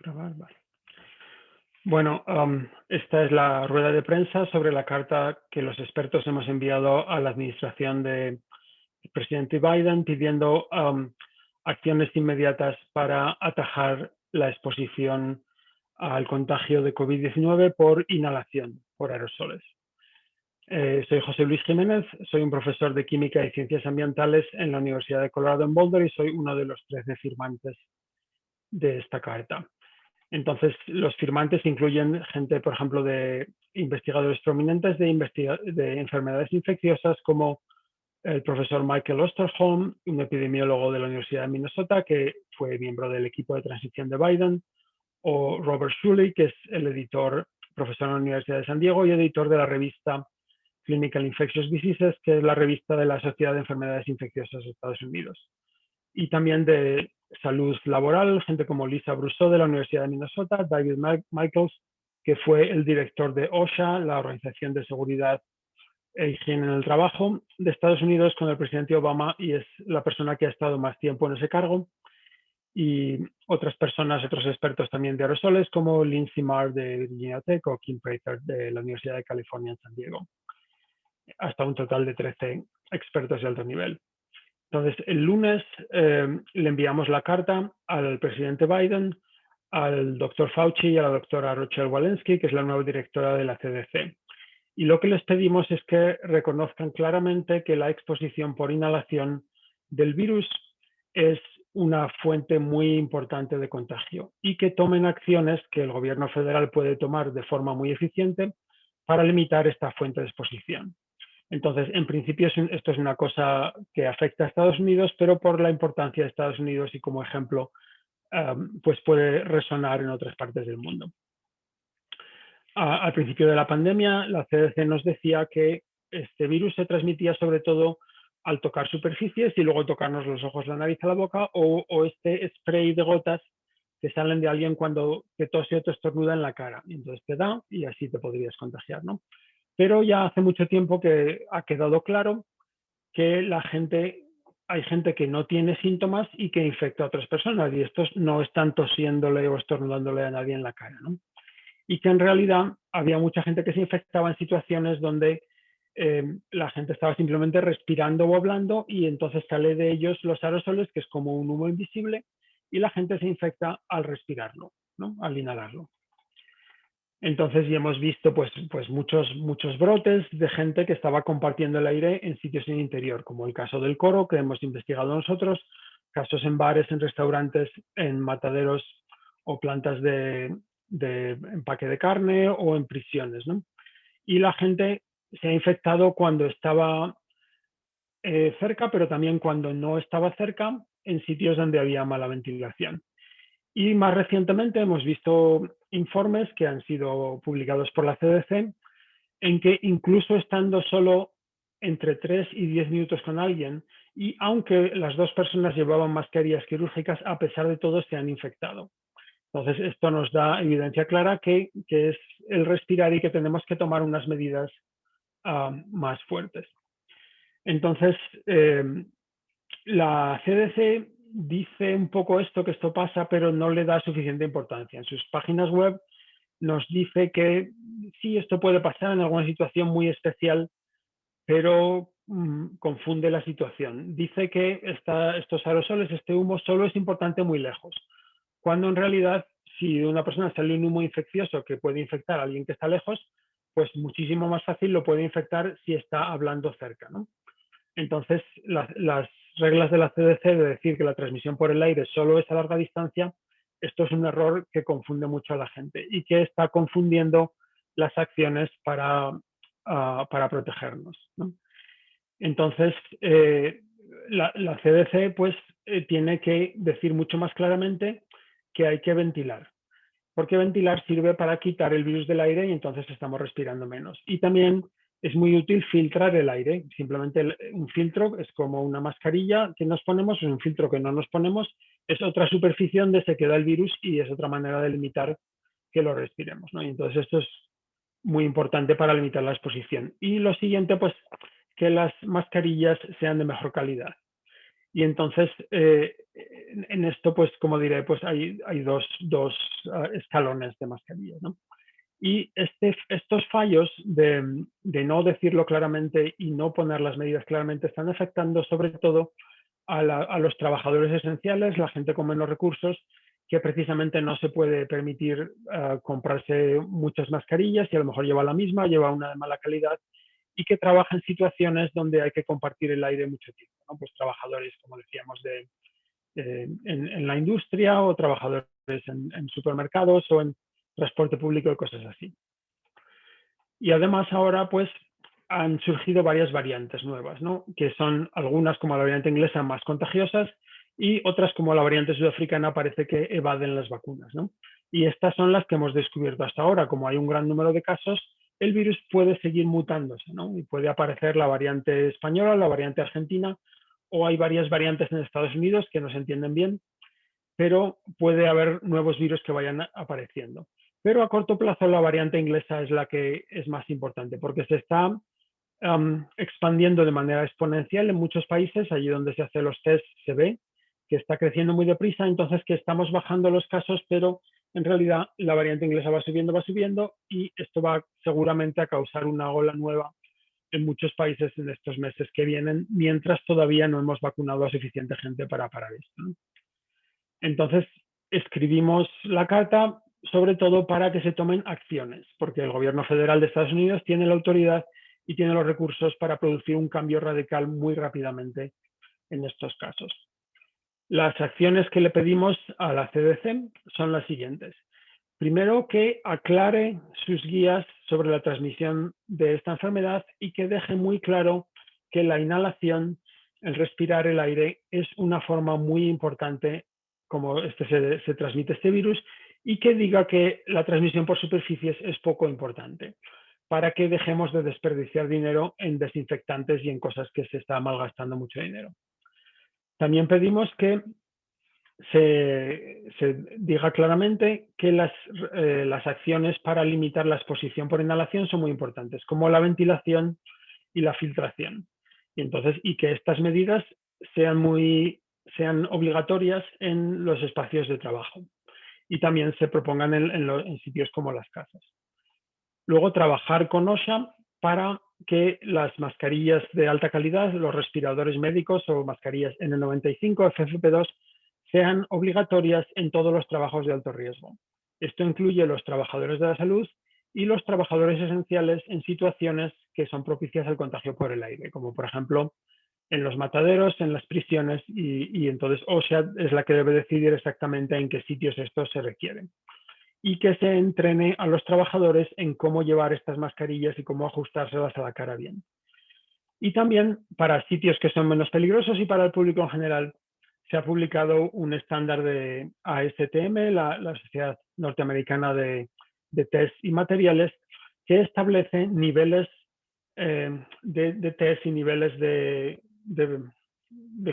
Grabar, vale. Bueno, esta es la rueda de prensa sobre la carta que los expertos hemos enviado a la administración del presidente Biden pidiendo acciones inmediatas para atajar la exposición al contagio de COVID-19 por inhalación, por aerosoles. Soy José Luis Jiménez, soy un profesor de Química y Ciencias Ambientales en la Universidad de Colorado en Boulder y soy uno de los 13 firmantes de esta carta. Entonces, los firmantes incluyen gente, por ejemplo, de investigadores prominentes de enfermedades infecciosas como el profesor Michael Osterholm, un epidemiólogo de la Universidad de Minnesota que fue miembro del equipo de transición de Biden, o Robert Shuley, que es el editor, profesor en la Universidad de San Diego y editor de la revista Clinical Infectious Diseases, que es la revista de la Sociedad de Enfermedades Infecciosas de Estados Unidos. Y también de salud laboral, gente como Lisa Brousseau de la Universidad de Minnesota, David Michaels, que fue el director de OSHA, la Organización de Seguridad e Higiene en el Trabajo de Estados Unidos con el presidente Obama y es la persona que ha estado más tiempo en ese cargo. Y otras personas, otros expertos también de aerosoles como Lindsay Marr de Virginia Tech o Kim Prater de la Universidad de California en San Diego. Hasta un total de 13 expertos de alto nivel. Entonces, el lunes le enviamos la carta al presidente Biden, al doctor Fauci y a la doctora Rochelle Walensky, que es la nueva directora de la CDC. Y lo que les pedimos es que reconozcan claramente que la exposición por inhalación del virus es una fuente muy importante de contagio y que tomen acciones que el gobierno federal puede tomar de forma muy eficiente para limitar esta fuente de exposición. Entonces, en principio, esto es una cosa que afecta a Estados Unidos, pero por la importancia de Estados Unidos y como ejemplo, pues puede resonar en otras partes del mundo. Al principio de la pandemia, la CDC nos decía que este virus se transmitía sobre todo al tocar superficies y luego tocarnos los ojos, la nariz, la boca o este spray de gotas que salen de alguien cuando te tose o te estornuda en la cara. Y entonces te da y así te podrías contagiar, ¿no? Pero ya hace mucho tiempo que ha quedado claro que hay gente que no tiene síntomas y que infecta a otras personas y estos no están tosiéndole o estornudándole a nadie en la cara, ¿no? Y que en realidad había mucha gente que se infectaba en situaciones donde la gente estaba simplemente respirando o hablando y entonces sale de ellos los aerosoles, que es como un humo invisible, y la gente se infecta al respirarlo, ¿no? Al inhalarlo. Entonces ya hemos visto pues muchos brotes de gente que estaba compartiendo el aire en sitios en interior, como el caso del coro que hemos investigado nosotros, casos en bares, en restaurantes, en mataderos o plantas de empaque de carne o en prisiones, ¿no? Y la gente se ha infectado cuando estaba cerca, pero también cuando no estaba cerca, en sitios donde había mala ventilación. Y más recientemente hemos visto informes que han sido publicados por la CDC en que incluso estando solo entre 3 y 10 minutos con alguien, y aunque las dos personas llevaban mascarillas quirúrgicas, a pesar de todo se han infectado. Entonces, esto nos da evidencia clara que es el respirar y que tenemos que tomar unas medidas más fuertes. Entonces, la CDC dice un poco esto, que esto pasa, pero no le da suficiente importancia. En sus páginas web nos dice que sí, esto puede pasar en alguna situación muy especial, pero confunde la situación. Dice que estos aerosoles, este humo, solo es importante muy lejos, cuando en realidad, si de una persona sale un humo infeccioso que puede infectar a alguien que está lejos, pues muchísimo más fácil lo puede infectar si está hablando cerca, ¿no? Entonces, las reglas de la CDC de decir que la transmisión por el aire solo es a larga distancia, esto es un error que confunde mucho a la gente y que está confundiendo las acciones para protegernos, ¿no? Entonces, la CDC pues tiene que decir mucho más claramente que hay que ventilar, porque ventilar sirve para quitar el virus del aire y entonces estamos respirando menos. Y también es muy útil filtrar el aire. Simplemente un filtro es como una mascarilla que nos ponemos, es un filtro que no nos ponemos, es otra superficie donde se queda el virus y es otra manera de limitar que lo respiremos, ¿no? Y entonces esto es muy importante para limitar la exposición. Y lo siguiente, pues, que las mascarillas sean de mejor calidad. Y entonces, en esto, pues, como diré, pues hay dos escalones de mascarillas, ¿no? Y estos fallos de no decirlo claramente y no poner las medidas claramente están afectando sobre todo a los trabajadores esenciales, la gente con menos recursos, que precisamente no se puede permitir comprarse muchas mascarillas y a lo mejor lleva la misma, lleva una de mala calidad y que trabaja en situaciones donde hay que compartir el aire mucho tiempo, ¿no? Pues trabajadores, como decíamos, en la industria o trabajadores en supermercados o en transporte público y cosas así. Y además ahora pues han surgido varias variantes nuevas, ¿no? Que son algunas como la variante inglesa más contagiosas y otras como la variante sudafricana parece que evaden las vacunas, ¿no? Y estas son las que hemos descubierto hasta ahora. Como hay un gran número de casos, el virus puede seguir mutándose, ¿no? Y puede aparecer la variante española, la variante argentina, o hay varias variantes en Estados Unidos que no se entienden bien, pero puede haber nuevos virus que vayan apareciendo. Pero a corto plazo la variante inglesa es la que es más importante porque se está expandiendo de manera exponencial en muchos países. Allí donde se hacen los test se ve que está creciendo muy deprisa, entonces que estamos bajando los casos, pero en realidad la variante inglesa va subiendo y esto va seguramente a causar una ola nueva en muchos países en estos meses que vienen, mientras todavía no hemos vacunado a suficiente gente para parar esto, ¿no? Entonces, escribimos la carta sobre todo para que se tomen acciones, porque el gobierno federal de Estados Unidos tiene la autoridad y tiene los recursos para producir un cambio radical muy rápidamente en estos casos. Las acciones que le pedimos a la CDC son las siguientes. Primero, que aclare sus guías sobre la transmisión de esta enfermedad y que deje muy claro que la inhalación, el respirar el aire, es una forma muy importante como se transmite este virus, y que diga que la transmisión por superficies es poco importante, para que dejemos de desperdiciar dinero en desinfectantes y en cosas que se está malgastando mucho dinero. También pedimos que se diga claramente que las acciones para limitar la exposición por inhalación son muy importantes, como la ventilación y la filtración. Y que estas medidas sean obligatorias en los espacios de trabajo y también se propongan en sitios como las casas. Luego, trabajar con OSHA para que las mascarillas de alta calidad, los respiradores médicos o mascarillas N95, FFP2, sean obligatorias en todos los trabajos de alto riesgo. Esto incluye los trabajadores de la salud y los trabajadores esenciales en situaciones que son propicias al contagio por el aire, como por ejemplo en los mataderos, en las prisiones, y entonces OSHA es la que debe decidir exactamente en qué sitios estos se requieren. Y que se entrene a los trabajadores en cómo llevar estas mascarillas y cómo ajustárselas a la cara bien. Y también para sitios que son menos peligrosos y para el público en general, se ha publicado un estándar de ASTM, la Sociedad Norteamericana de Test y Materiales, que establece niveles de test y niveles de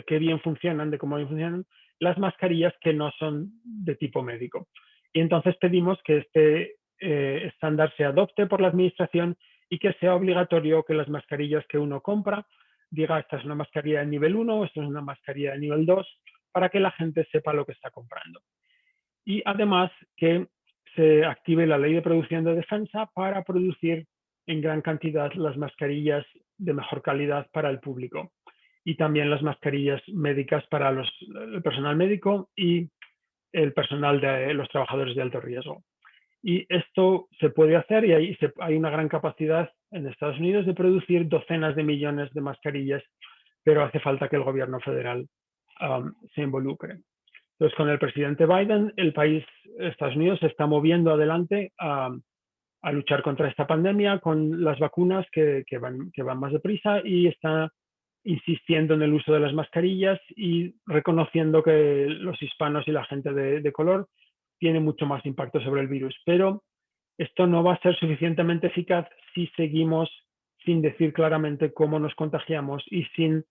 qué bien funcionan, de cómo bien funcionan las mascarillas que no son de tipo médico. Y entonces pedimos que este estándar se adopte por la administración y que sea obligatorio que las mascarillas que uno compra diga esta es una mascarilla de nivel 1, esta es una mascarilla de nivel 2, para que la gente sepa lo que está comprando. Y además que se active la ley de producción de defensa para producir en gran cantidad las mascarillas de mejor calidad para el público y también las mascarillas médicas para el personal médico y el personal de los trabajadores de alto riesgo. Y esto se puede hacer y hay una gran capacidad en Estados Unidos de producir docenas de millones de mascarillas, pero hace falta que el gobierno federal se involucre. Entonces, con el presidente Biden, el país, Estados Unidos, se está moviendo adelante a luchar contra esta pandemia con las vacunas que van más deprisa, y está insistiendo en el uso de las mascarillas y reconociendo que los hispanos y la gente de color tiene mucho más impacto sobre el virus. Pero esto no va a ser suficientemente eficaz si seguimos sin decir claramente cómo nos contagiamos y sin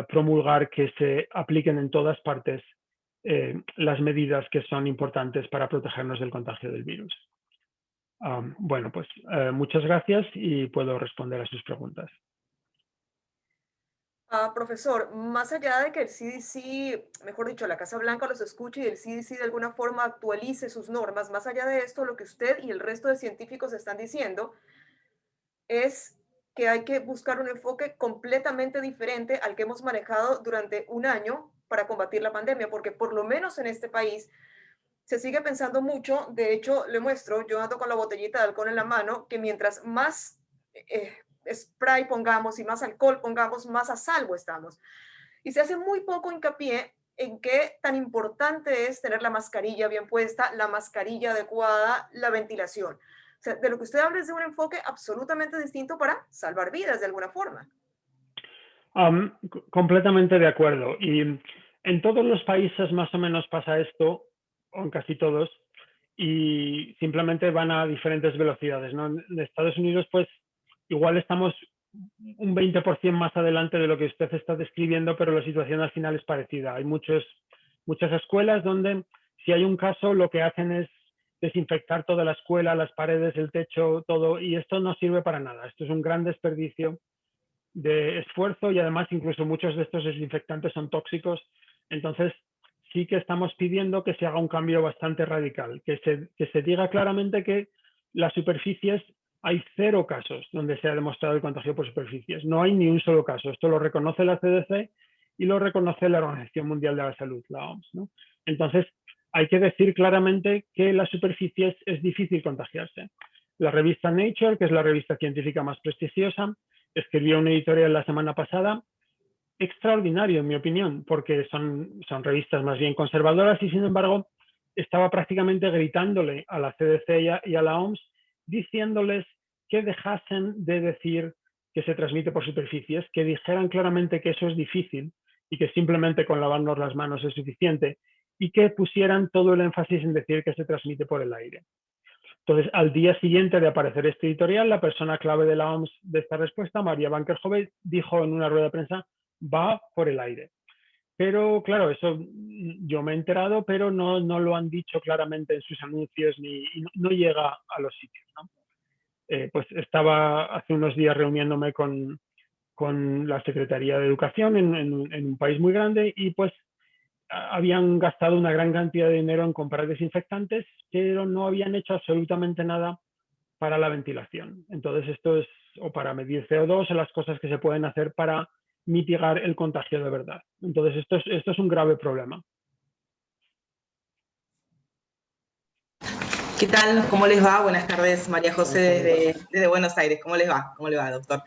promulgar que se apliquen en todas partes las medidas que son importantes para protegernos del contagio del virus. Bueno, pues muchas gracias y puedo responder a sus preguntas. Profesor, más allá de que el CDC, mejor dicho, la Casa Blanca los escuche y el CDC de alguna forma actualice sus normas, más allá de esto, lo que usted y el resto de científicos están diciendo es que hay que buscar un enfoque completamente diferente al que hemos manejado durante un año para combatir la pandemia, porque por lo menos en este país se sigue pensando mucho. De hecho, le muestro, yo ando con la botellita de alcohol en la mano, que mientras más spray pongamos y más alcohol pongamos, más a salvo estamos. Y se hace muy poco hincapié en qué tan importante es tener la mascarilla bien puesta, la mascarilla adecuada, la ventilación. O sea, de lo que usted habla es de un enfoque absolutamente distinto para salvar vidas de alguna forma. Completamente de acuerdo. Y en todos los países más o menos pasa esto, o en casi todos, y simplemente van a diferentes velocidades, ¿no? En Estados Unidos, pues, igual estamos un 20% más adelante de lo que usted está describiendo, pero la situación al final es parecida. Hay muchas escuelas donde, si hay un caso, lo que hacen es desinfectar toda la escuela, las paredes, el techo, todo, y esto no sirve para nada. Esto es un gran desperdicio de esfuerzo y además incluso muchos de estos desinfectantes son tóxicos. Entonces, sí que estamos pidiendo que se haga un cambio bastante radical, que se diga claramente que las superficies, hay 0 casos donde se ha demostrado el contagio por superficies. No hay ni un solo caso. Esto lo reconoce la CDC y lo reconoce la Organización Mundial de la Salud, la OMS, ¿no? Entonces, hay que decir claramente que las superficies es difícil contagiarse. La revista Nature, que es la revista científica más prestigiosa, escribió un editorial la semana pasada extraordinario, en mi opinión, porque son revistas más bien conservadoras y, sin embargo, estaba prácticamente gritándole a la CDC y a la OMS, diciéndoles que dejasen de decir que se transmite por superficies, que dijeran claramente que eso es difícil y que simplemente con lavarnos las manos es suficiente y que pusieran todo el énfasis en decir que se transmite por el aire. Entonces, al día siguiente de aparecer este editorial, la persona clave de la OMS de esta respuesta, María Banker-Hovet, dijo en una rueda de prensa, va por el aire. Pero claro, eso yo me he enterado, pero no lo han dicho claramente en sus anuncios ni no llega a los sitios, ¿no? Pues estaba hace unos días reuniéndome con la Secretaría de Educación en un país muy grande y pues habían gastado una gran cantidad de dinero en comprar desinfectantes, pero no habían hecho absolutamente nada para la ventilación. Entonces, esto es, o para medir CO2, o las cosas que se pueden hacer para mitigar el contagio de verdad. Entonces, esto es un grave problema. ¿Qué tal? ¿Cómo les va? Buenas tardes, María José Buenas tardes. desde Buenos Aires. ¿Cómo les va? ¿Cómo le va, doctor?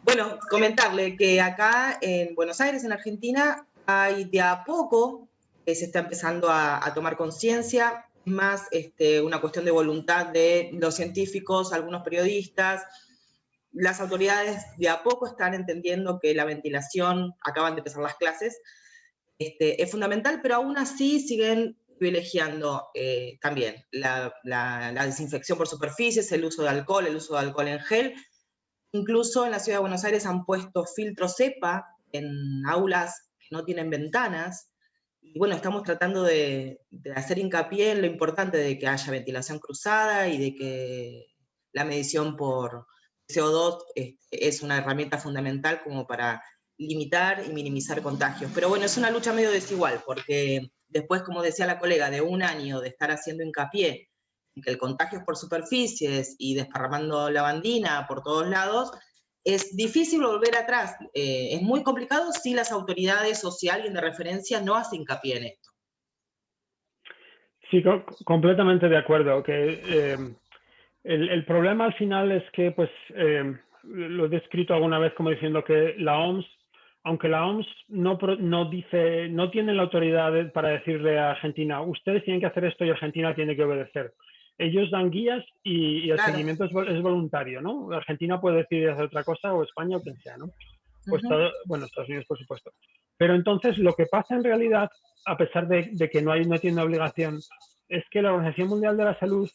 Bueno, comentarle que acá en Buenos Aires, en Argentina, hay de a poco que se está empezando a tomar conciencia, más una cuestión de voluntad de los científicos, algunos periodistas. Las autoridades de a poco están entendiendo que la ventilación, acaban de empezar las clases, es fundamental, pero aún así siguen privilegiando también la desinfección por superficies, el uso de alcohol en gel. Incluso en la ciudad de Buenos Aires han puesto filtros cepa en aulas que no tienen ventanas. Y bueno, estamos tratando de hacer hincapié en lo importante de que haya ventilación cruzada y de que la medición por CO2 es una herramienta fundamental como para limitar y minimizar contagios. Pero bueno, es una lucha medio desigual, porque después, como decía la colega, de un año de estar haciendo hincapié en que el contagio es por superficies y desparramando lavandina por todos lados, es difícil volver atrás. Es muy complicado si las autoridades o si alguien de referencia no hace hincapié en esto. Sí, completamente de acuerdo. Que el problema al final es que, pues, lo he descrito alguna vez como diciendo que la OMS, aunque la OMS no dice, no tiene la autoridad para decirle a Argentina, ustedes tienen que hacer esto y Argentina tiene que obedecer. Ellos dan guías y el Claro. seguimiento es voluntario, ¿no? Argentina puede decidir hacer otra cosa o España o quien sea, ¿no? Pues Ujú. bueno, Estados Unidos, por supuesto. Pero entonces lo que pasa en realidad, a pesar de que no tiene obligación, es que la Organización Mundial de la Salud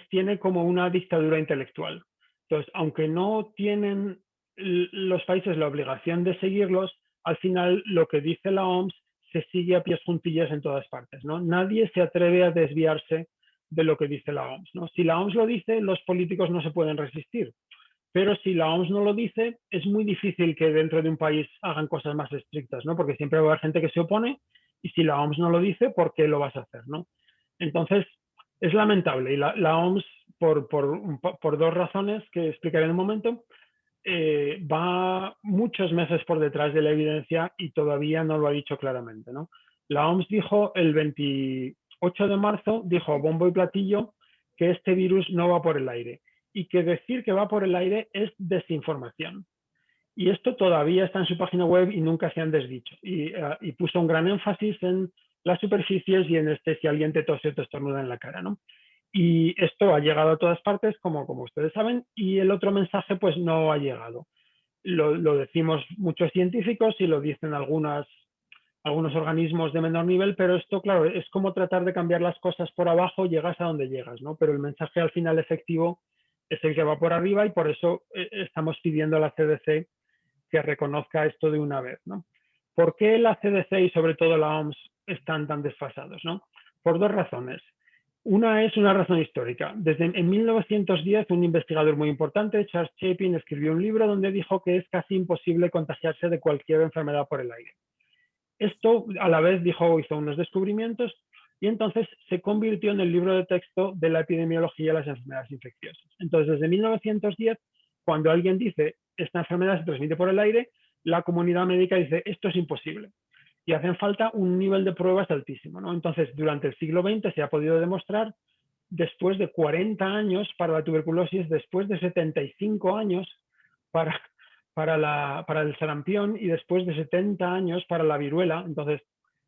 tiene como una dictadura intelectual. Entonces, aunque no tienen los países la obligación de seguirlos, al final lo que dice la OMS se sigue a pies juntillas en todas partes, ¿no? Nadie se atreve a desviarse de lo que dice la OMS, ¿no? Si la OMS lo dice, los políticos no se pueden resistir. Pero si la OMS no lo dice, es muy difícil que dentro de un país hagan cosas más estrictas, ¿no? Porque siempre va a haber gente que se opone y si la OMS no lo dice, ¿por qué lo vas a hacer, no? Entonces, es lamentable y la OMS, por dos razones que explicaré en un momento, va muchos meses por detrás de la evidencia y todavía no lo ha dicho claramente, ¿no? La OMS dijo el 28 de marzo, dijo a bombo y platillo que este virus no va por el aire y que decir que va por el aire es desinformación. Y esto todavía está en su página web y nunca se han desdicho. Y puso un gran énfasis en las superficies y en si alguien te tose o te estornuda en la cara, ¿no? Y esto ha llegado a todas partes, como ustedes saben, y el otro mensaje pues no ha llegado. Lo decimos muchos científicos y lo dicen algunos organismos de menor nivel, pero esto, claro, es como tratar de cambiar las cosas por abajo, llegas a donde llegas, ¿no? Pero el mensaje al final efectivo es el que va por arriba y por eso estamos pidiendo a la CDC que reconozca esto de una vez, ¿no? ¿Por qué la CDC y sobre todo la OMS están tan desfasados, ¿no? Por dos razones. Una es una razón histórica. En 1910, un investigador muy importante, Charles Chapin, escribió un libro donde dijo que es casi imposible contagiarse de cualquier enfermedad por el aire. Esto, a la vez, hizo unos descubrimientos y entonces se convirtió en el libro de texto de la epidemiología de las enfermedades infecciosas. Entonces, desde 1910, cuando alguien dice esta enfermedad se transmite por el aire, la comunidad médica dice esto es imposible y hacen falta un nivel de pruebas altísimo, ¿no? Entonces, durante el siglo XX se ha podido demostrar, después de 40 años para la tuberculosis, después de 75 años para el sarampión y después de 70 años para la viruela. Entonces,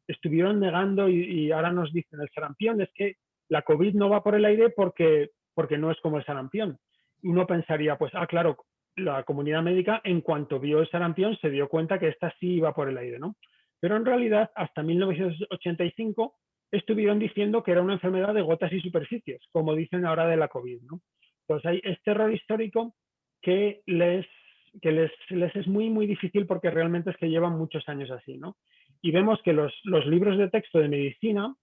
estuvieron negando y ahora nos dicen el sarampión es que la COVID no va por el aire porque no es como el sarampión. Uno pensaría, pues, claro, la comunidad médica en cuanto vio el sarampión se dio cuenta que esta sí iba por el aire, ¿no? Pero en realidad, hasta 1985 estuvieron diciendo que era una enfermedad de gotas y superficies, como dicen ahora de la COVID, ¿no? Entonces hay este error histórico que les es muy, muy difícil porque realmente es que llevan muchos años así, ¿no? Y vemos que los libros de texto de medicina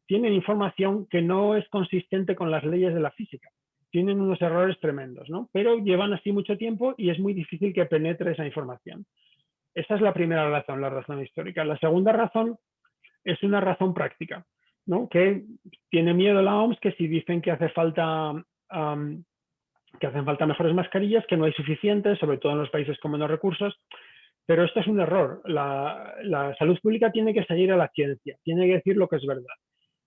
tienen información que no es consistente con las leyes de la física. Tienen unos errores tremendos, ¿no? Pero llevan así mucho tiempo y es muy difícil que penetre esa información. Esa es la primera razón, la razón histórica. La segunda razón es una razón práctica, ¿no? Que tiene miedo la OMS que si dicen que hace falta que hacen falta mejores mascarillas, que no hay suficientes, sobre todo en los países con menos recursos, pero esto es un error. La salud pública tiene que seguir a la ciencia, tiene que decir lo que es verdad.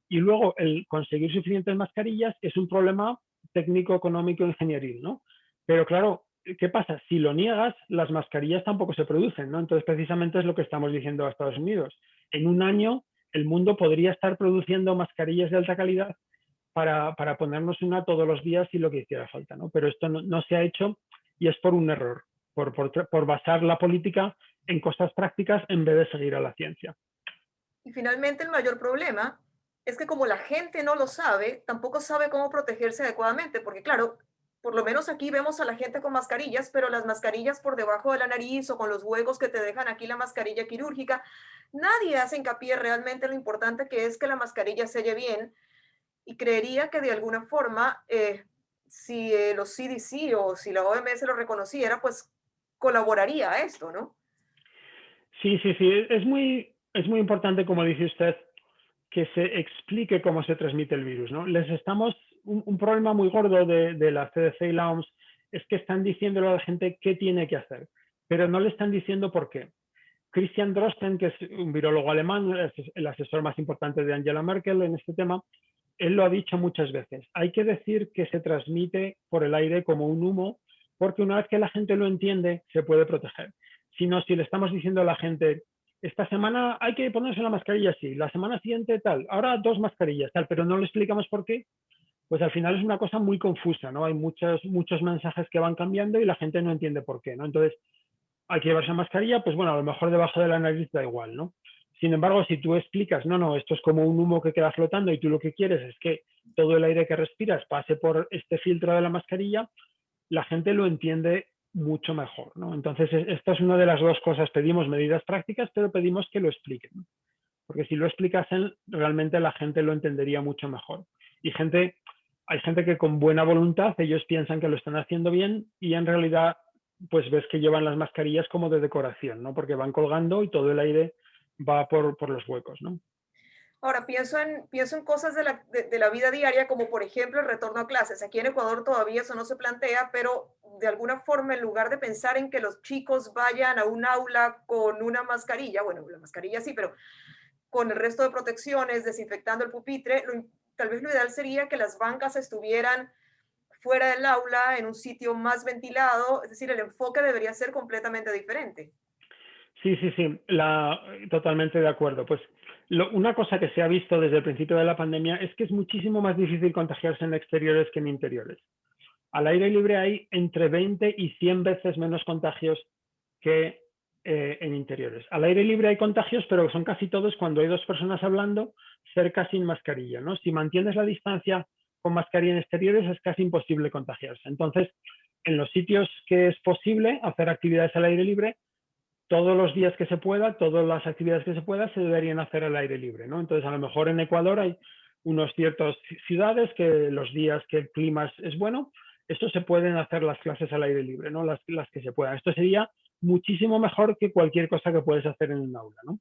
Y luego el conseguir suficientes mascarillas es un problema técnico, económico, ingenieril, ¿no? Pero claro, ¿qué pasa? Si lo niegas, las mascarillas tampoco se producen, ¿no? Entonces, precisamente es lo que estamos diciendo a Estados Unidos. En un año, el mundo podría estar produciendo mascarillas de alta calidad para ponernos una todos los días si lo que hiciera falta, ¿no? Pero esto no se ha hecho y es por un error, por basar la política en cosas prácticas en vez de seguir a la ciencia. Y finalmente el mayor problema es que como la gente no lo sabe, tampoco sabe cómo protegerse adecuadamente, porque claro, por lo menos aquí vemos a la gente con mascarillas, pero las mascarillas por debajo de la nariz o con los huecos que te dejan aquí la mascarilla quirúrgica, nadie hace hincapié realmente en lo importante que es que la mascarilla selle bien y creería que de alguna forma, si los CDC o si la OMS lo reconociera, pues colaboraría a esto, ¿no? Sí, es muy importante, como dice usted, que se explique cómo se transmite el virus, ¿no? Un problema muy gordo de la CDC y la OMS es que están diciéndole a la gente qué tiene que hacer, pero no le están diciendo por qué. Christian Drosten, que es un virólogo alemán, el asesor más importante de Angela Merkel en este tema, él lo ha dicho muchas veces. Hay que decir que se transmite por el aire como un humo, porque una vez que la gente lo entiende, se puede proteger. Si le estamos diciendo a la gente, esta semana hay que ponerse la mascarilla así, la semana siguiente tal, ahora 2 mascarillas tal, pero no le explicamos por qué, pues al final es una cosa muy confusa, ¿no? Hay muchos mensajes que van cambiando y la gente no entiende por qué, ¿no? Entonces, hay que llevarse mascarilla, pues bueno, a lo mejor debajo de la nariz da igual, ¿no? Sin embargo, si tú explicas, no, esto es como un humo que queda flotando y tú lo que quieres es que todo el aire que respiras pase por este filtro de la mascarilla, la gente lo entiende mucho mejor, ¿no? Entonces, esta es una de las dos cosas. Pedimos medidas prácticas, pero pedimos que lo expliquen, ¿no? Porque si lo explicasen, realmente la gente lo entendería mucho mejor. Y gente hay gente que con buena voluntad, ellos piensan que lo están haciendo bien y en realidad pues ves que llevan las mascarillas como de decoración, ¿no? Porque van colgando y todo el aire va por los huecos, ¿no? Ahora, pienso en cosas de la vida diaria, como por ejemplo el retorno a clases. Aquí en Ecuador todavía eso no se plantea, pero de alguna forma, en lugar de pensar en que los chicos vayan a un aula con una mascarilla, bueno, la mascarilla sí, pero con el resto de protecciones, desinfectando el pupitre, tal vez lo ideal sería que las bancas estuvieran fuera del aula, en un sitio más ventilado, es decir, el enfoque debería ser completamente diferente. Sí, sí, sí, totalmente de acuerdo. Pues una cosa que se ha visto desde el principio de la pandemia es que es muchísimo más difícil contagiarse en exteriores que en interiores. Al aire libre hay entre 20 y 100 veces menos contagios que en interiores. Al aire libre hay contagios, pero son casi todos cuando hay dos personas hablando cerca sin mascarilla, ¿no? Si mantienes la distancia con mascarilla en exteriores es casi imposible contagiarse. Entonces, en los sitios que es posible hacer actividades al aire libre, todos los días que se pueda, todas las actividades que se pueda, se deberían hacer al aire libre, ¿no? Entonces, a lo mejor en Ecuador hay unos ciertas ciudades que los días que el clima es bueno, esto se pueden hacer las clases al aire libre, ¿no? Las que se puedan. Esto sería muchísimo mejor que cualquier cosa que puedes hacer en un aula, ¿no?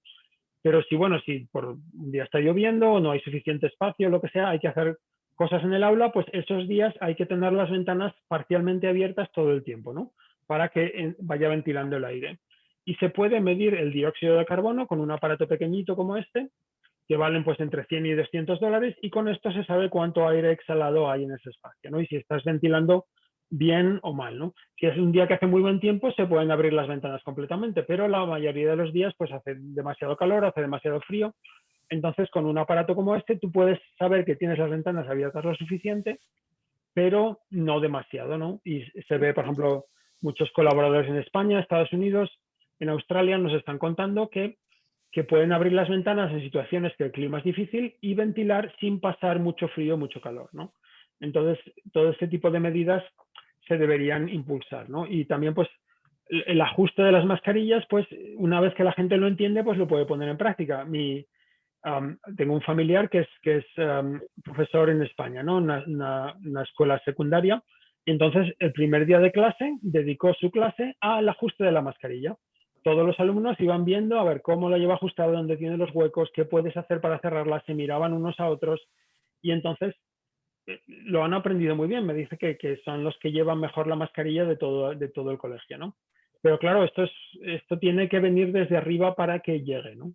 Pero si, bueno, si por un día está lloviendo o no hay suficiente espacio, lo que sea, hay que hacer cosas en el aula, pues esos días hay que tener las ventanas parcialmente abiertas todo el tiempo, ¿no? Para que vaya ventilando el aire. Y se puede medir el dióxido de carbono con un aparato pequeñito como este, que valen pues entre 100 y 200 dólares, y con esto se sabe cuánto aire exhalado hay en ese espacio, ¿no? Y si estás ventilando bien o mal, ¿no? Si es un día que hace muy buen tiempo, se pueden abrir las ventanas completamente, pero la mayoría de los días pues hace demasiado calor, hace demasiado frío. Entonces, con un aparato como este, tú puedes saber que tienes las ventanas abiertas lo suficiente, pero no demasiado, ¿no? Y se ve, por ejemplo, muchos colaboradores en España, Estados Unidos, en Australia nos están contando que pueden abrir las ventanas en situaciones que el clima es difícil y ventilar sin pasar mucho frío, mucho calor, ¿no? Entonces, todo este tipo de medidas se deberían impulsar, ¿no? Y también, pues, el ajuste de las mascarillas, pues, una vez que la gente lo entiende, pues lo puede poner en práctica. Tengo un familiar que es profesor en España, ¿no? Una escuela secundaria, y entonces el primer día de clase dedicó su clase al ajuste de la mascarilla. Todos los alumnos iban viendo a ver cómo lo lleva ajustado, dónde tiene los huecos, qué puedes hacer para cerrarla, se miraban unos a otros, y entonces lo han aprendido muy bien. Me dice que son los que llevan mejor la mascarilla de todo el colegio, ¿no? Pero claro, esto tiene que venir desde arriba para que llegue, ¿no?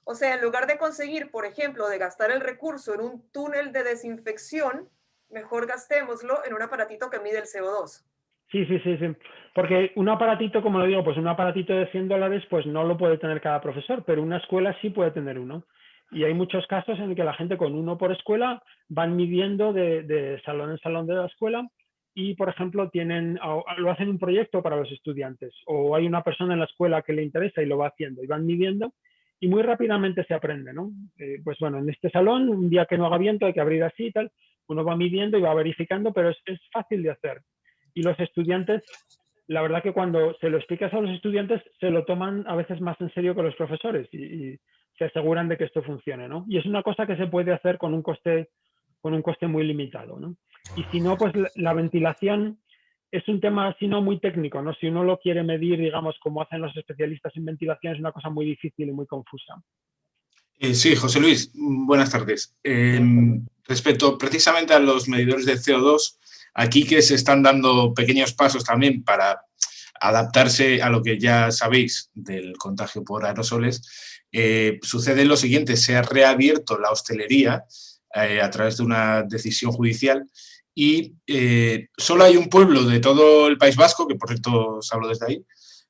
O sea, en lugar de conseguir, por ejemplo, de gastar el recurso en un túnel de desinfección, mejor gastémoslo en un aparatito que mide el CO2. Sí, sí, sí, sí. Porque un aparatito, como lo digo, pues un aparatito de 100 dólares, pues no lo puede tener cada profesor, pero una escuela sí puede tener uno. Y hay muchos casos en que la gente con uno por escuela van midiendo de salón en salón de la escuela y, por ejemplo, lo hacen un proyecto para los estudiantes o hay una persona en la escuela que le interesa y lo va haciendo y van midiendo y muy rápidamente se aprende, ¿no? Pues bueno, en este salón, un día que no haga viento hay que abrir así y tal, uno va midiendo y va verificando, pero es fácil de hacer. Y los estudiantes, la verdad que cuando se lo explicas a los estudiantes, se lo toman a veces más en serio que los profesores y se aseguran de que esto funcione, ¿no? Y es una cosa que se puede hacer con un coste muy limitado, ¿no? Y si no, pues la ventilación es un tema, si no, muy técnico, ¿no? Si uno lo quiere medir, digamos, como hacen los especialistas en ventilación, es una cosa muy difícil y muy confusa. Sí, José Luis, buenas tardes. Respecto precisamente a los medidores de CO2, aquí que se están dando pequeños pasos también para adaptarse a lo que ya sabéis del contagio por aerosoles, sucede lo siguiente: se ha reabierto la hostelería a través de una decisión judicial y solo hay un pueblo de todo el País Vasco, que por cierto os hablo desde ahí,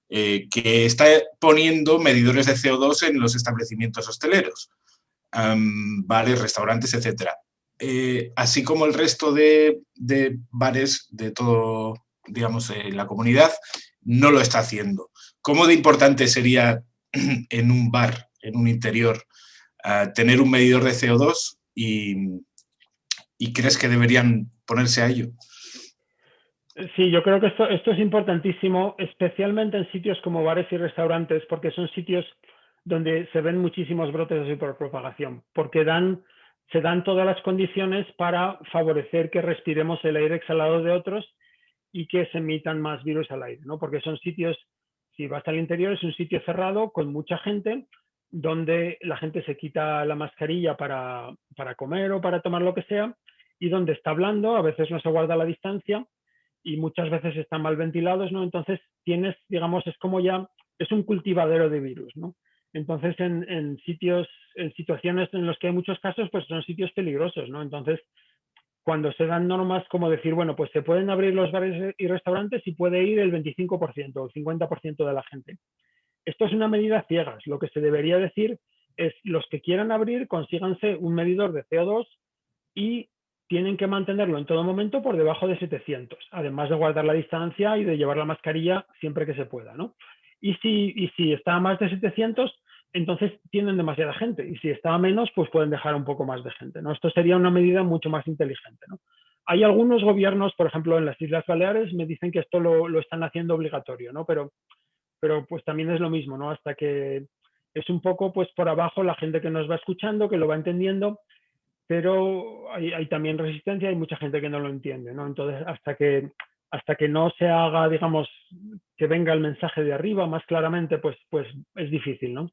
que está poniendo medidores de CO2 en los establecimientos hosteleros, bares, restaurantes, etc. Así como el resto de bares de todo, digamos, la comunidad, no lo está haciendo. ¿Cómo de importante sería en un bar, en un interior, tener un medidor de CO2 y crees que deberían ponerse a ello? Sí, yo creo que esto es importantísimo, especialmente en sitios como bares y restaurantes, porque son sitios donde se ven muchísimos brotes de superpropagación, porque dan se dan todas las condiciones para favorecer que respiremos el aire exhalado de otros y que se emitan más virus al aire, ¿no? Porque son sitios, si vas al interior, es un sitio cerrado con mucha gente, donde la gente se quita la mascarilla para comer o para tomar lo que sea, y donde está hablando, a veces no se guarda la distancia y muchas veces están mal ventilados, ¿no? Entonces tienes, digamos, es como ya, es un cultivadero de virus, ¿no? Entonces en sitios, en situaciones en las que hay muchos casos, pues son sitios peligrosos, ¿no? Entonces, cuando se dan normas como decir, bueno, pues se pueden abrir los bares y restaurantes y puede ir el 25% o el 50% de la gente. Esto es una medida ciegas. Lo que se debería decir es, los que quieran abrir, consíganse un medidor de CO2 y tienen que mantenerlo en todo momento por debajo de 700, además de guardar la distancia y de llevar la mascarilla siempre que se pueda, ¿no? Y si está a más de 700, entonces tienen demasiada gente. Y si está a menos, pues pueden dejar un poco más de gente, ¿no? Esto sería una medida mucho más inteligente, ¿no? Hay algunos gobiernos, por ejemplo, en las Islas Baleares, me dicen que esto lo están haciendo obligatorio, ¿no? Pero pues también es lo mismo, ¿no? Hasta que es un poco pues por abajo la gente que nos va escuchando, que lo va entendiendo, pero hay también resistencia, hay mucha gente que no lo entiende, ¿no? Entonces, hasta que no se haga, digamos, que venga el mensaje de arriba más claramente, pues es difícil, ¿no?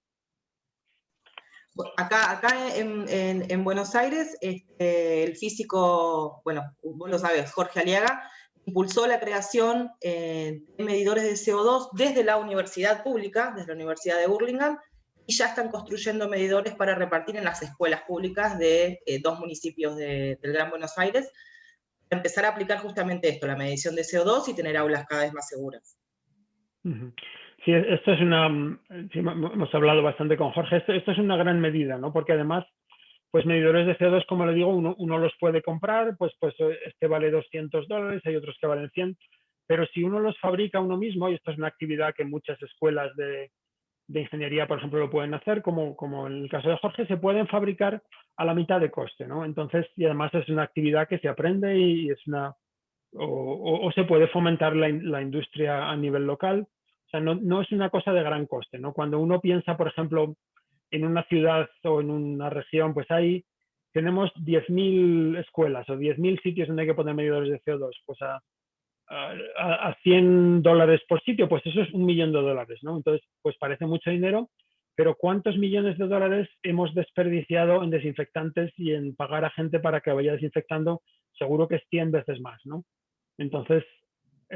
Acá en Buenos Aires, el físico, bueno, vos lo sabes, Jorge Aliaga, impulsó la creación de medidores de CO2 desde la universidad pública, desde la Universidad de Burlingame, y ya están construyendo medidores para repartir en las escuelas públicas de 2 municipios del Gran Buenos Aires, para empezar a aplicar justamente esto, la medición de CO2 y tener aulas cada vez más seguras. Sí, esto es sí, hemos hablado bastante con Jorge, esto es una gran medida, ¿no? Porque además, pues medidores de CO2, como le digo, uno los puede comprar, pues este vale $200, hay otros que valen 100, pero si uno los fabrica uno mismo, y esto es una actividad que muchas escuelas de ingeniería, por ejemplo, lo pueden hacer, como en el caso de Jorge, se pueden fabricar a la mitad de coste, ¿no? Entonces, y además es una actividad que se aprende y es o se puede fomentar la industria a nivel local. O sea, no es una cosa de gran coste, ¿no? Cuando uno piensa, por ejemplo, en una ciudad o en una región, pues tenemos 10.000 escuelas o 10.000 sitios donde hay que poner medidores de CO2, pues a $100 por sitio, pues eso es $1 millón, ¿no? Entonces, pues parece mucho dinero, pero ¿cuántos millones de dólares hemos desperdiciado en desinfectantes y en pagar a gente para que vaya desinfectando? Seguro que es 100 veces más, ¿no? Entonces,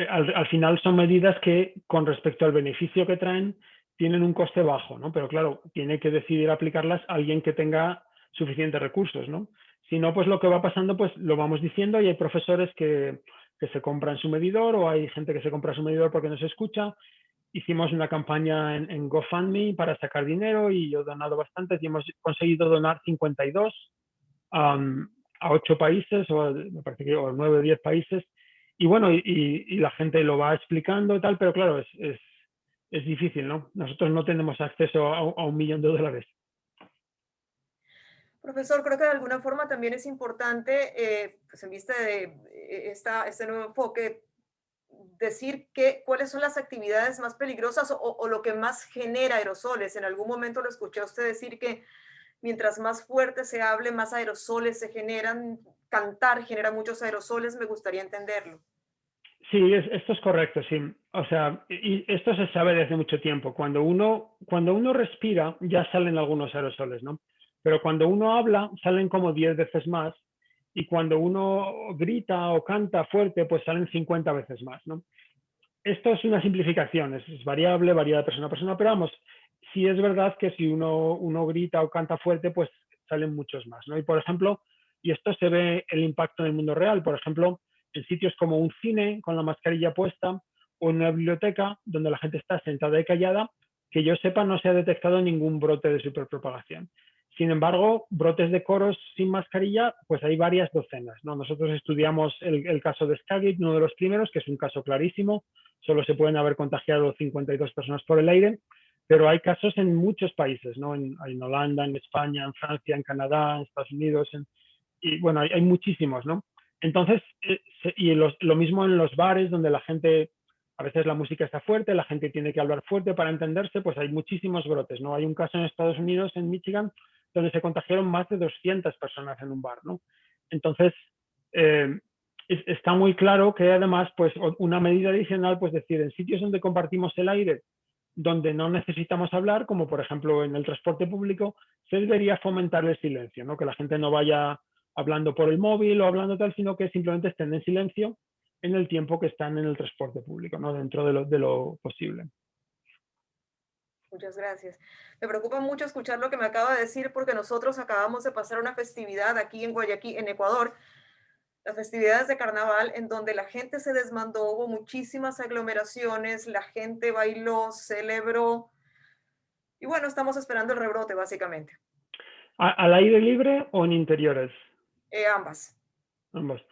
al final son medidas que, con respecto al beneficio que traen, tienen un coste bajo, ¿no? Pero claro, tiene que decidir aplicarlas alguien que tenga suficientes recursos, ¿no? Si no, pues lo que va pasando, pues lo vamos diciendo y hay profesores que se compran su medidor o hay gente que se compra su medidor porque no se escucha. Hicimos una campaña en GoFundMe para sacar dinero y yo he donado bastantes y hemos conseguido donar 52 a 8 países o me parece que o 9 o 10 países. Y bueno, y la gente lo va explicando y tal, pero claro, es difícil, ¿no? Nosotros no tenemos acceso a $1 millón. Profesor, creo que de alguna forma también es importante, pues en vista de este nuevo enfoque, decir cuáles son las actividades más peligrosas o lo que más genera aerosoles. En algún momento lo escuché a usted decir que mientras más fuerte se hable, más aerosoles se generan. Cantar genera muchos aerosoles, me gustaría entenderlo. Sí, esto es correcto, sí. O sea, y esto se sabe desde mucho tiempo. Cuando uno respira, ya salen algunos aerosoles, ¿no? Pero cuando uno habla, salen como 10 veces más. Y cuando uno grita o canta fuerte, pues salen 50 veces más, ¿no? Esto es una simplificación, es variable, varía de persona a persona, pero vamos, sí es verdad que si uno grita o canta fuerte, pues salen muchos más, ¿no? Y por ejemplo, y esto se ve el impacto en el mundo real, por ejemplo, en sitios como un cine con la mascarilla puesta o en una biblioteca donde la gente está sentada y callada, que yo sepa no se ha detectado ningún brote de superpropagación. Sin embargo, brotes de coros sin mascarilla, pues hay varias docenas, ¿no? Nosotros estudiamos el caso de Skagit, uno de los primeros, que es un caso clarísimo, solo se pueden haber contagiado 52 personas por el aire, pero hay casos en muchos países, ¿no? En Holanda, en España, en Francia, en Canadá, en Estados Unidos, y bueno, hay muchísimos, ¿no? Entonces, y lo mismo en los bares donde la gente, a veces la música está fuerte, la gente tiene que hablar fuerte para entenderse, pues hay muchísimos brotes, ¿no? Hay un caso en Estados Unidos, en Michigan, donde se contagiaron más de 200 personas en un bar, ¿no? Entonces, está muy claro que además, pues una medida adicional, pues decir, en sitios donde compartimos el aire, donde no necesitamos hablar, como por ejemplo en el transporte público, se debería fomentar el silencio, ¿no? Que la gente no vaya hablando por el móvil o hablando tal, sino que simplemente estén en silencio en el tiempo que están en el transporte público, ¿no? Dentro de lo posible. Muchas gracias. Me preocupa mucho escuchar lo que me acaba de decir porque nosotros acabamos de pasar una festividad aquí en Guayaquil, en Ecuador, las festividades de carnaval, en donde la gente se desmandó, hubo muchísimas aglomeraciones, la gente bailó, celebró, y bueno, estamos esperando el rebrote, básicamente. ¿Al aire libre o en interiores? Ambas. Ambos.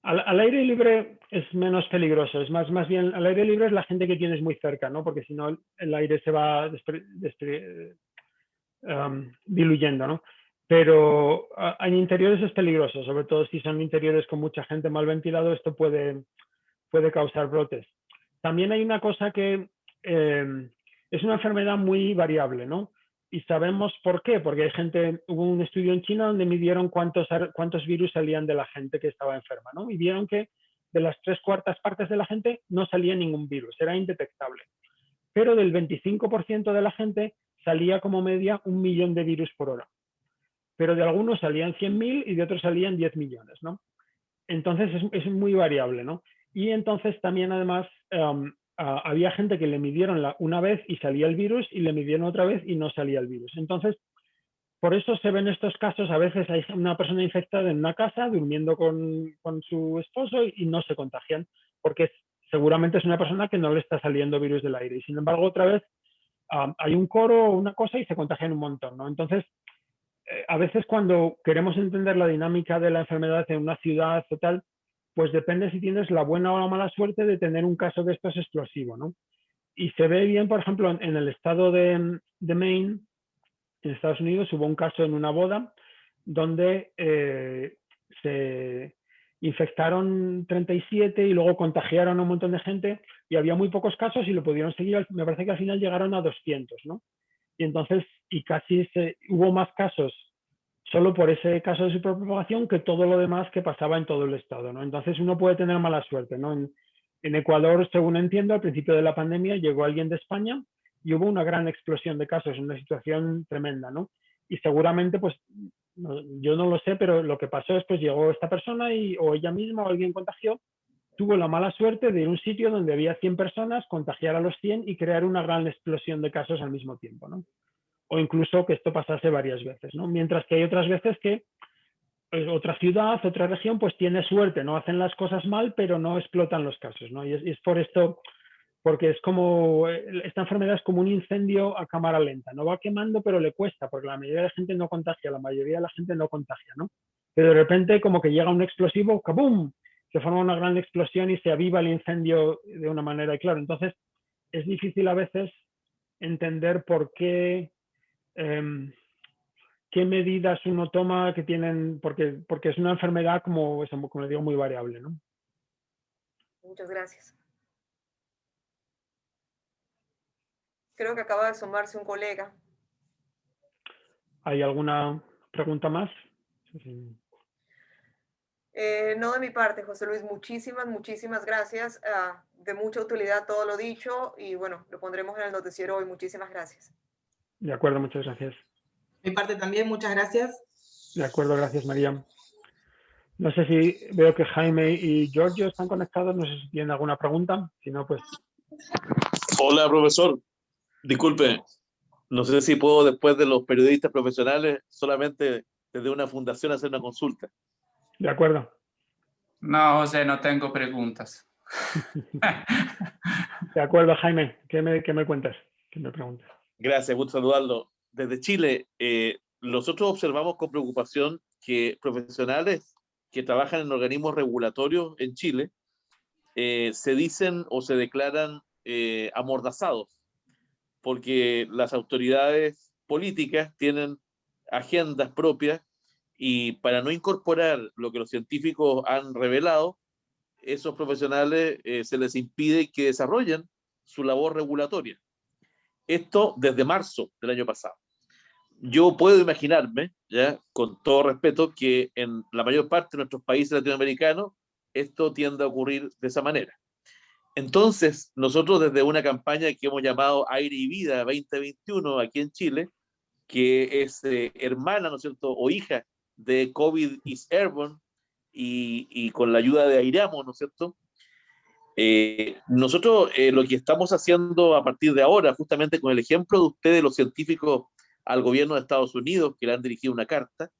Al aire libre es menos peligroso, es más bien, al aire libre es la gente que tienes muy cerca, ¿no? Porque si no el aire se va diluyendo, ¿no? Pero en interiores es peligroso, sobre todo si son interiores con mucha gente mal ventilado, esto puede causar brotes. También hay una cosa que es una enfermedad muy variable, ¿no? Y sabemos por qué, porque hubo un estudio en China donde midieron cuántos virus salían de la gente que estaba enferma, ¿no? Y vieron que de las 3/4 partes de la gente no salía ningún virus, era indetectable. Pero del 25% de la gente salía como media 1 millón de virus por hora. Pero de algunos salían 100.000 y de otros salían 10 millones, ¿no? Entonces es muy variable, ¿no? Y entonces también además había gente que le midieron una vez y salía el virus y le midieron otra vez y no salía el virus. Entonces, por eso se ven estos casos, a veces hay una persona infectada en una casa durmiendo con su esposo y no se contagian, porque seguramente es una persona que no le está saliendo virus del aire. Y sin embargo, otra vez hay un coro o una cosa y se contagian un montón, ¿no? Entonces, a veces cuando queremos entender la dinámica de la enfermedad en una ciudad o tal, pues depende si tienes la buena o la mala suerte de tener un caso de estos explosivo, ¿no? Y se ve bien, por ejemplo, en el estado de Maine, en Estados Unidos, hubo un caso en una boda donde se infectaron 37 y luego contagiaron a un montón de gente y había muy pocos casos y lo pudieron seguir. Me parece que al final llegaron a 200, ¿no? Y entonces, hubo más casos solo por ese caso de superpropagación que todo lo demás que pasaba en todo el estado, ¿no? Entonces uno puede tener mala suerte, ¿no? En Ecuador, según entiendo, al principio de la pandemia llegó alguien de España y hubo una gran explosión de casos, una situación tremenda, ¿no? Y seguramente, pues, yo no lo sé, pero lo que pasó es, pues, llegó esta persona o ella misma o alguien contagió, tuvo la mala suerte de ir a un sitio donde había 100 personas, contagiar a los 100 y crear una gran explosión de casos al mismo tiempo, ¿no? O incluso que esto pasase varias veces, ¿no? Mientras que hay otras veces que otra ciudad, otra región, pues tiene suerte, no hacen las cosas mal, pero no explotan los casos, ¿no? Y es por esto, porque es como, esta enfermedad es como un incendio a cámara lenta, no va quemando, pero le cuesta, porque la mayoría de la gente no contagia, la mayoría de la gente no contagia, ¿no? Pero de repente como que llega un explosivo, ¡kabum!, se forma una gran explosión y se aviva el incendio de una manera, y claro, entonces es difícil a veces entender por qué, qué medidas uno toma que tienen, porque es una enfermedad, como le digo, muy variable, ¿no? Muchas gracias. Creo que acaba de sumarse un colega. ¿Hay alguna pregunta más? No de mi parte, José Luis, muchísimas gracias. De mucha utilidad todo lo dicho y bueno, lo pondremos en el noticiero hoy. Muchísimas gracias. De acuerdo, muchas gracias. Mi parte también, muchas gracias. De acuerdo, gracias, María. No sé si veo que Jaime y Giorgio están conectados, no sé si tienen alguna pregunta, si no, pues... Hola, profesor. Disculpe, no sé si puedo, después de los periodistas profesionales, solamente desde una fundación hacer una consulta. De acuerdo. No, José, no tengo preguntas. De acuerdo, Jaime. ¿Qué me cuentas? ¿Qué me preguntas? Gracias, gusto saludarlo. Desde Chile, nosotros observamos con preocupación que profesionales que trabajan en organismos regulatorios en Chile se dicen o se declaran amordazados, porque las autoridades políticas tienen agendas propias y para no incorporar lo que los científicos han revelado, esos profesionales se les impide que desarrollen su labor regulatoria. Esto desde marzo del año pasado. yo puedo imaginarme, ya, con todo respeto, que en la mayor parte de nuestros países latinoamericanos esto tiende a ocurrir de esa manera. Entonces, nosotros desde una campaña que hemos llamado Aire y Vida 2021 aquí en Chile, que es hermana, ¿no es cierto?, o hija de COVID is Airborne, y con la ayuda de Aireamos, ¿no es cierto? Nosotros lo que estamos haciendo a partir de ahora, justamente con el ejemplo de ustedes, los científicos, al gobierno de Estados Unidos, que le han dirigido una carta,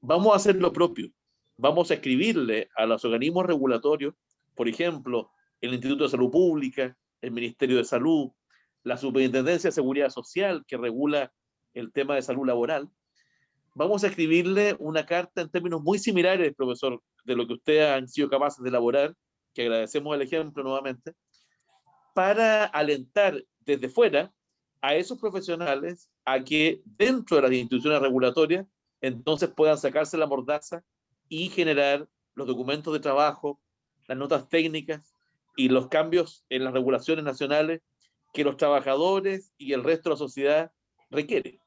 vamos a hacer lo propio. Vamos a escribirle a los organismos regulatorios, por ejemplo, el Instituto de Salud Pública, el Ministerio de Salud, la Superintendencia de Seguridad Social, que regula el tema de salud laboral. Vamos a escribirle una carta en términos muy similares, profesor, de lo que ustedes han sido capaces de elaborar, que agradecemos el ejemplo nuevamente, para alentar desde fuera a esos profesionales a que dentro de las instituciones regulatorias entonces puedan sacarse la mordaza y generar los documentos de trabajo, las notas técnicas y los cambios en las regulaciones nacionales que los trabajadores y el resto de la sociedad requieren.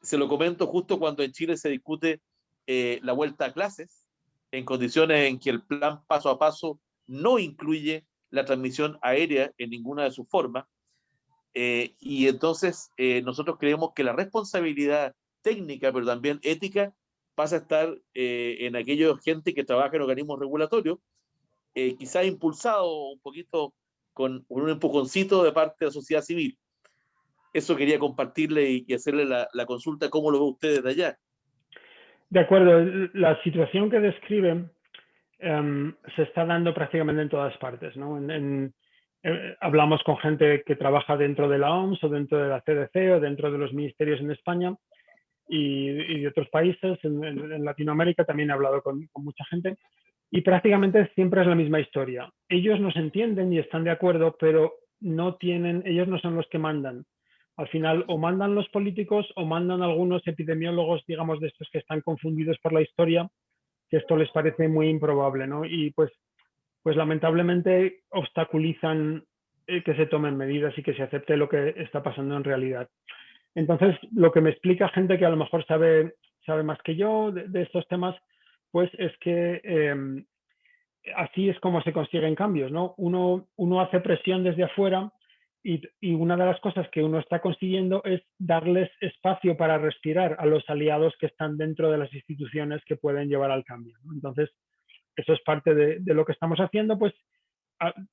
Se lo comento justo cuando en Chile se discute la vuelta a clases, en condiciones en que el plan paso a paso no incluye la transmisión aérea en ninguna de sus formas. Y entonces nosotros creemos que la responsabilidad técnica, pero también ética, pasa a estar en aquellos gente que trabaja en organismos regulatorios, quizás impulsado un poquito con un empujoncito de parte de la sociedad civil. Eso quería compartirle y hacerle la consulta, ¿cómo lo ve usted desde allá? De acuerdo, la situación que describen se está dando prácticamente en todas partes, ¿no? Hablamos con gente que trabaja dentro de la OMS o dentro de la CDC o dentro de los ministerios en España y de otros países. En Latinoamérica también he hablado con mucha gente y prácticamente siempre es la misma historia. Ellos nos entienden y están de acuerdo, pero ellos no son los que mandan. Al final o mandan los políticos o mandan algunos epidemiólogos, digamos, de estos que están confundidos por la historia, que esto les parece muy improbable, ¿no? Y pues lamentablemente obstaculizan que se tomen medidas y que se acepte lo que está pasando en realidad. Entonces, lo que me explica gente que a lo mejor sabe más que yo de estos temas, pues es que así es como se consiguen cambios, ¿no? Uno hace presión desde afuera y una de las cosas que uno está consiguiendo es darles espacio para respirar a los aliados que están dentro de las instituciones que pueden llevar al cambio, ¿no? Entonces, eso es parte de lo que estamos haciendo, pues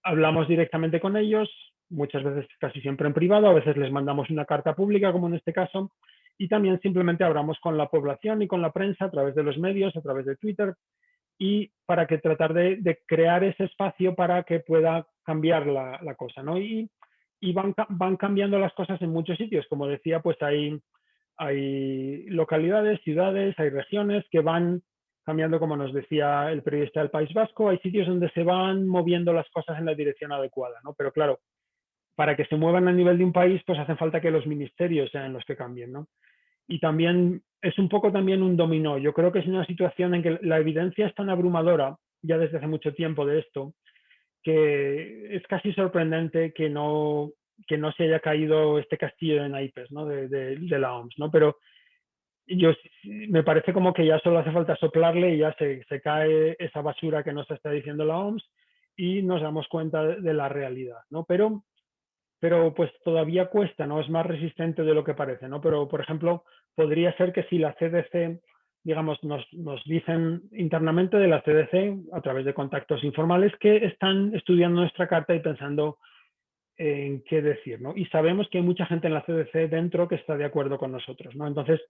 hablamos directamente con ellos, muchas veces casi siempre en privado, a veces les mandamos una carta pública, como en este caso, y también simplemente hablamos con la población y con la prensa a través de los medios, a través de Twitter, y para que tratar de crear ese espacio para que pueda cambiar la cosa, ¿no? Y van cambiando las cosas en muchos sitios. Como decía, pues hay localidades, ciudades, hay regiones que van cambiando, como nos decía el periodista del País Vasco, hay sitios donde se van moviendo las cosas en la dirección adecuada, ¿no? Pero claro, para que se muevan a nivel de un país, pues hacen falta que los ministerios sean los que cambien, ¿no? Y también es un poco también un dominó. Yo creo que es una situación en que la evidencia es tan abrumadora, ya desde hace mucho tiempo de esto, que es casi sorprendente que no se haya caído este castillo de naipes, ¿no? de la OMS, ¿no? Pero me parece como que ya solo hace falta soplarle y ya se cae esa basura que nos está diciendo la OMS y nos damos cuenta de la realidad, ¿no? Pero pues todavía cuesta, ¿no? Es más resistente de lo que parece, ¿no? Pero, por ejemplo, podría ser que si la CDC, digamos, nos dicen internamente de la CDC, a través de contactos informales, que están estudiando nuestra carta y pensando en qué decir, ¿no? Y sabemos que hay mucha gente en la CDC dentro que está de acuerdo con nosotros, ¿no? Entonces,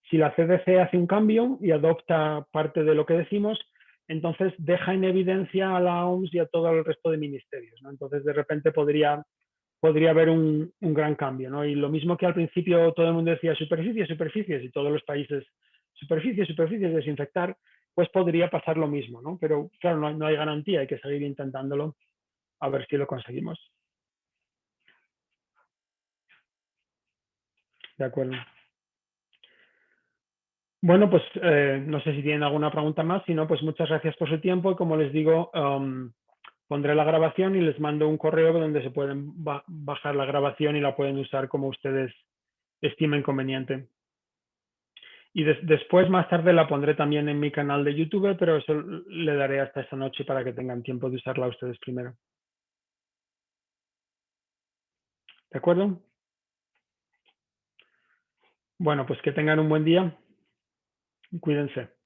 si la CDC hace un cambio y adopta parte de lo que decimos, entonces deja en evidencia a la OMS y a todo el resto de ministerios, ¿no? Entonces, de repente podría haber un gran cambio, ¿no? Y lo mismo que al principio todo el mundo decía superficies y todos los países superficies, desinfectar, pues podría pasar lo mismo, ¿no? Pero claro, no hay garantía, hay que seguir intentándolo a ver si lo conseguimos. De acuerdo. Bueno, pues no sé si tienen alguna pregunta más, si no, pues muchas gracias por su tiempo y como les digo, pondré la grabación y les mando un correo donde se pueden bajar la grabación y la pueden usar como ustedes estimen conveniente. Y después, más tarde, la pondré también en mi canal de YouTube, pero eso le daré hasta esta noche para que tengan tiempo de usarla ustedes primero. ¿De acuerdo? Bueno, pues que tengan un buen día y cuídense.